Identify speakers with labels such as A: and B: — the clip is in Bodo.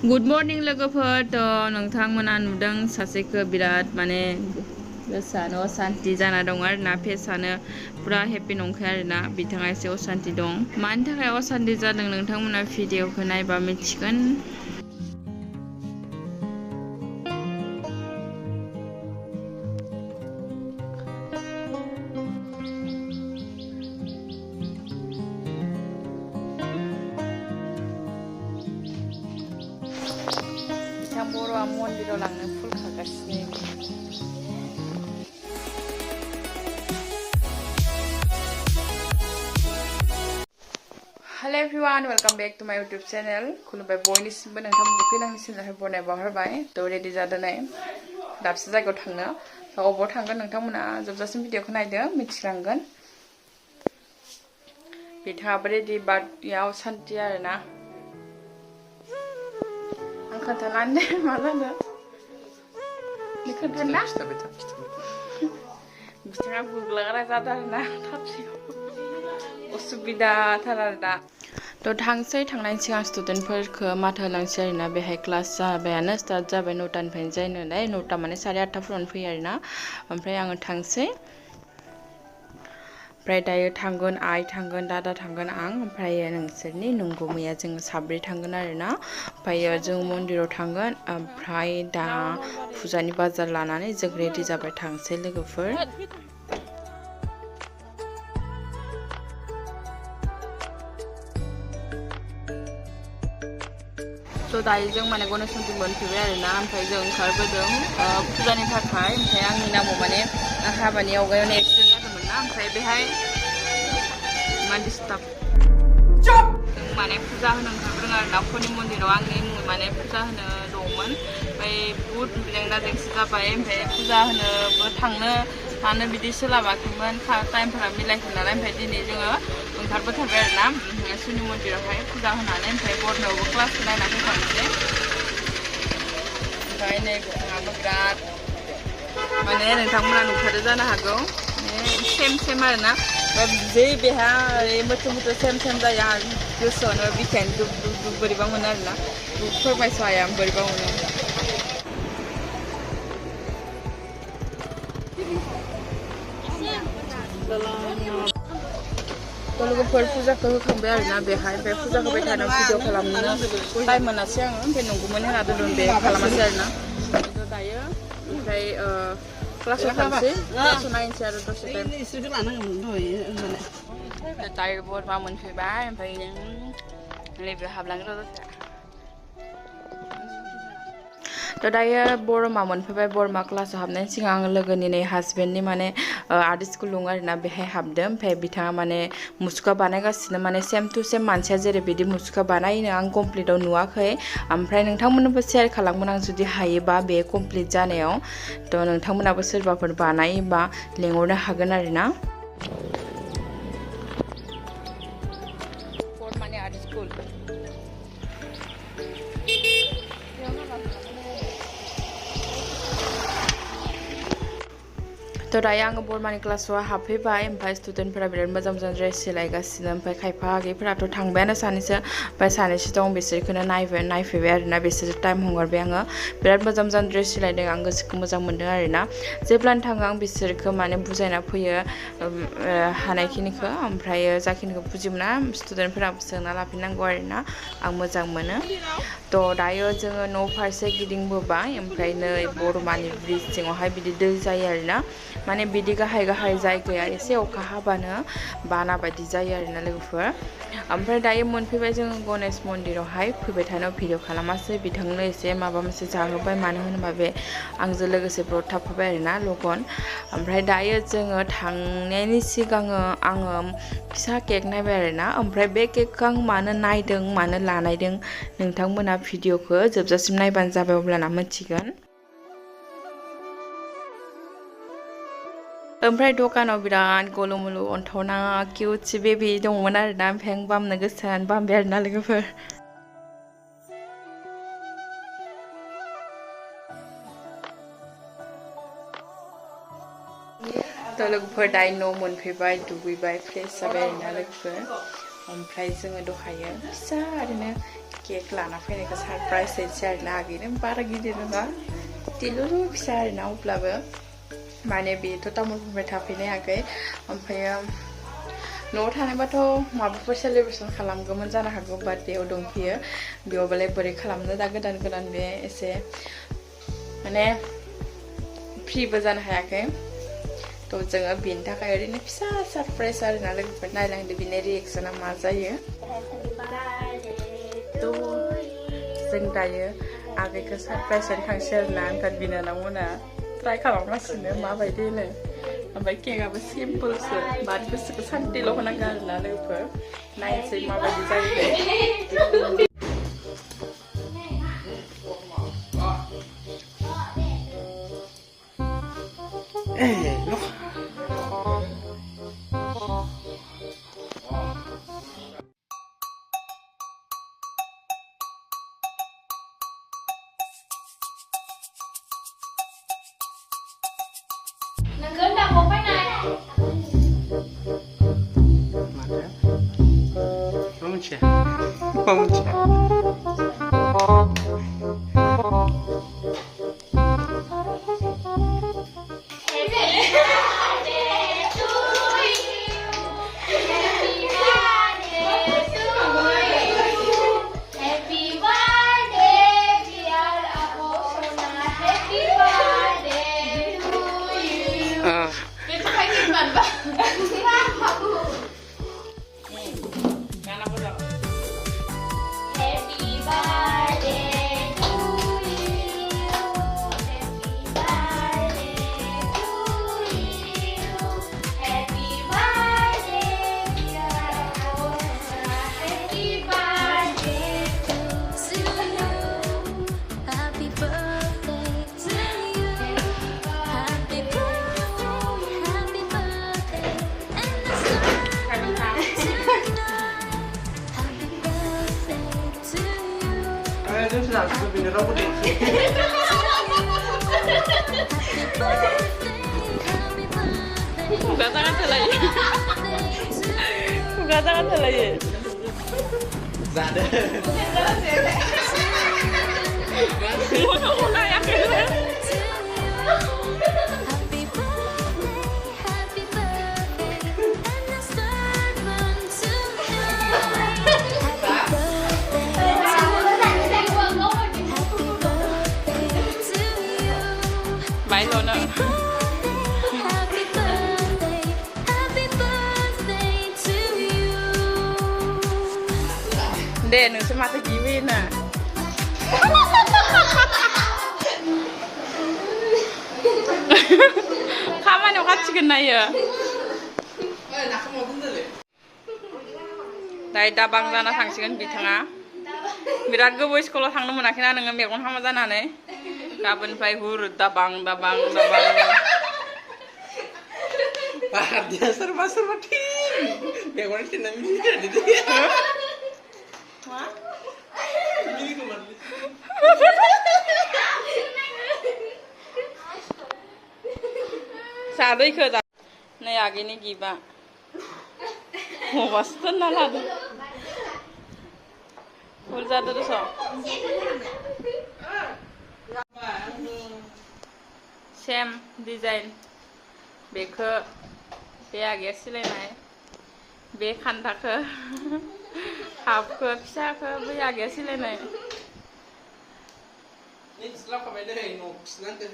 A: गुड मर्निं लोगोफोर नोंथांमोना नुदों सासेखौ बिराद माने गोसोआनो असान्ति जाना दं आरोना फेसआनो पुरा हेपि नंखाया आरोना बिथाङा एसे असान्ति दं मानि थाखाय असान्ति जादों नोंथांमोना भिडिअखौ नायबा मिथिगोन। बिथां बर'आ मन्दिराव लांनो फुल खागासिनो। Hello everyone welcome back to my YouTube channel खुलुमबाय बयनिसिमबो नोंथांमोनखौ फैनांनि चेनेलखौ बरायना बावहरबाय रेडि जादों दाबसे जायगायाव थांनो अबाव थांगोन नोंथांमोना जोबजासिम भिडिअखौ नायदो मिथिलांगोन। बिथाङाबो रेडि बाट याव सान्ति आरोना आं खोन्थानानै मा जादों खोन्थाना बिथाङा गुग्लाग्रा जादों आरोना थाबसेयाव उसुबिदाथार आरो दा थांसै थांनायनि सिगां स्टुडेन्टफोरखौ माथो होलांसै आरोना बेहाय क्लास जाबायानो स्टार्ट जाबाय 9टानिफ्रायनो जायो नालाय 9टा माने 8:30फोरावनो फैयो आरोना ओमफ्राय आङो थांसै ओमफ्राय दायो थांगोन आइ थांगोन दादा थांगोन आं ओमफ्राय नोंसोरनि नंगुमैया जों साब्रै थांगोन आरोना ओमफ्राय जों मन्दिराव थांगोन ओमफ्राय दा फुजानि बाजार लानानै जों रेडि जाबाय थांसै लोगोफोर। दायो जों माने गणेश मन्दिर मोनफैबाय आरोना ओमफ्राय जों ओंखारबोदों फुजानि थाखाय ओमफ्राय आंनि नामाव माने हाबानि आवगायावनो एक्सिडेन्ट जादोंमोन ना ओमफ्राय बेहाय डिस्टार्ब जों माने फुजा होनो ओंखारबोदों आरोना खनि मन्दिराव आंनि माने फुजा होनो दंमोन ओमफ्राय बुहुद जेंना जेंसि जाबाय ओमफ्राय फुजा होनोबो थांनो मानो बिदि सोलाबाखैमोन टाइमफोरा मिलायाखै नालाय ओमफ्राय दिनै जोङो ओंखारबोथारबाय आरोना शनि मन्दिरावहाय फुजा होनानै ओमफ्राय बरनायावबो क्लास नायना फैखानोसै ओमफ्राय नै बिथाङाबो बिराद माने नोंथांमोना नुखादो जानो हागौ सेम सेम आरोना जै बेहा ओरै मोथो मोथो सेम सेम जायो आं गोसोआवनो बिखायानो दुब दुब दुब बोरैबा मोनो आरोना फोरमायस हाया बोरैबा मोनो। लोगोफोर फुजाखौ होखांबाय आरोना बेहाय बे फुजाखौ होबाय थानो भिडिअ खालामनो टाइम मोनासै आङो ओमफ्राय नंगौमोन होना दोनदों बे खालामासै आरोना दायो ओमफ्राय क्लासाव थांसै क्लासाव नायनोसै आरो दसे दायो बरमा मोनफैबाय ओमफ्राय नैबे हाबलांग्रा दसे दायो बरमा मोनफैबाय बरमा क्लासाव हाबनायनि सिगां आं लोगोनि नै हासबेन्डनि माने आर्ट स्कुल दं आरोना बेहाय हाबदों ओमफ्राय बिथाङा माने मुसुखा बानायगासिनो माने सेम टु सेम मानसिया जेरै बिदि मुसुखा बानायनो आं कमप्लिटआव नुवाखै ओमफ्राय नोंथांमोननोबो शेयार खालामगोन आं जुदि हायोबा बे कमप्लिट जानायाव नोंथांमोनाबो सोरबाफोर बानायोबा लेंहरनो हागोन आरोना। बरमानि आर्ट स्कुल दायो आङो बरमानि क्लासाव हाबफैबाय ओमफ्राय स्टुडेन्टफोरा बिराद मोजां मोजां ड्रेस सिलायगासिनो ओमफ्राय खायफा आगैफोराथ' थांबायानो सानैसो ओमफ्राय सानैसो दं बिसोरखौनो नायफैबाय आरोना बिसोर टाइम हगारबाय आङो बिराद मोजां मोजां ड्रेस सिलायदों आं गोसोखौ मोजां मोन्दों आरोना जेब्लानो थाङो आं बिसोरखौ माने बुजायना फैयो हानायखिनिखौ ओमफ्राय जाखिनिखौ बुजिमोना स्टुडेन्टफोरा सोंना लाफिननांगौ आरोना आं मोजां मोनो। दायो जोङो न' फारसे गिदिंबोबाय ओमफ्राय नै बरमानि ब्रिज सिङावहाय बिदि दै जायो आरोना माने बिदि गाहाय गाहाय जायगाया एसे अखा हाबानो बाना बायदि जायो आरोना लोगोफोर ओमफ्राय दायो मोनफैबाय जोङो गणेश मन्दिरावहाय फैबाय थानायाव भिडिअ खालामासै बिथांनो एसे माबा मोनसे जाहोबाय मानो होनोबा बे आंजों लोगोसे ब्रड थाफाबाय आरोना लगन ओमफ्राय दायो जोङो थांनायनि सिगां आङो फिसा केक नायबाय आरोना ओमफ्राय बे केकखौ आं मानो नायदों मानो लानायदों नोंथांमोना भिडिअखौ जोबजासिम नायबानो जाबाय अब्लाना मिथिगोन। ओमफ्राय दखानाव बिराद गलु मुलु अन्थावना किउटसि बेबि दंमोन आरोना ओमफ्राय आं बामनो गोसो जानानै बामबाय आरोना लोगोफोर लोगोफोर दायो न' मोनफैबाय दुगैबाय फ्रेस जाबाय आरोना लोगोफोर ओमफ्राय जोङो दहायो फिसा ओरैनो केक लाना फैनायखौ सारप्राइज होनोसै आरोना आगैनो बारा गिदिर नङा दिलुलु फिसा आरोना अब्लाबो माने बेथ' तामुलपुरनिफ्राय थाफैनाय आगै ओमफ्रायो न'आव थानायबाथ' माबाफोर सेलेब्रेसन खालामगौमोन जानो हागौ बाट बेयाव दंफैयो बेयावबालाय बोरै खालामनो दा गोदान गोदान बे एसे माने फ्रिबो जानो हायाखै थ' जोङो बेनि थाखाय ओरैनो फिसा सारप्राइज आरोना लोगोफोर नायलांदो बिनि रिएक्सना मा जायो थ' जों दायो आगैखौ सारप्राइज होनो थांसै आरोना ओमफ्राय बिनानावमोना ट्राइ खालामगासिनो माबायदि होनो ओमफ्राय केकआबो सिम्पोलसो बाट गोसोखौ सान्थिल' होनांगौ आरोना लोगोफोर नायनोसै माबायदि जायो
B: Nâng đặt một cái này.
C: Vamos tirar. Vamos tirar. Sudah bener aku deh.
A: Buka tangan lagi. Buka tangan lagi.
C: Zada.
A: Bye Lona. Deh, nunggu mata gini nah. Kamu yang kasih kena ya? Dari dabang dana tangsikan bitanga. Birat gue boy sekolah tangno menakin nengem ya kon hama dana nih. Kapan fai hurut dabang.
C: Parah dia serba tim. Biar orang sih namanya jadi dia.
A: Wah?
C: Ini kemana?
A: Sadai ke dah? Nih agi nih giba. Oh pasti nala tuh. Ulza tuh so. Same design. Beku, be agak silenai. Be kantak half ke, bisa ke, be agak silenai.
C: Ini setelah kau beda, ini senang ke?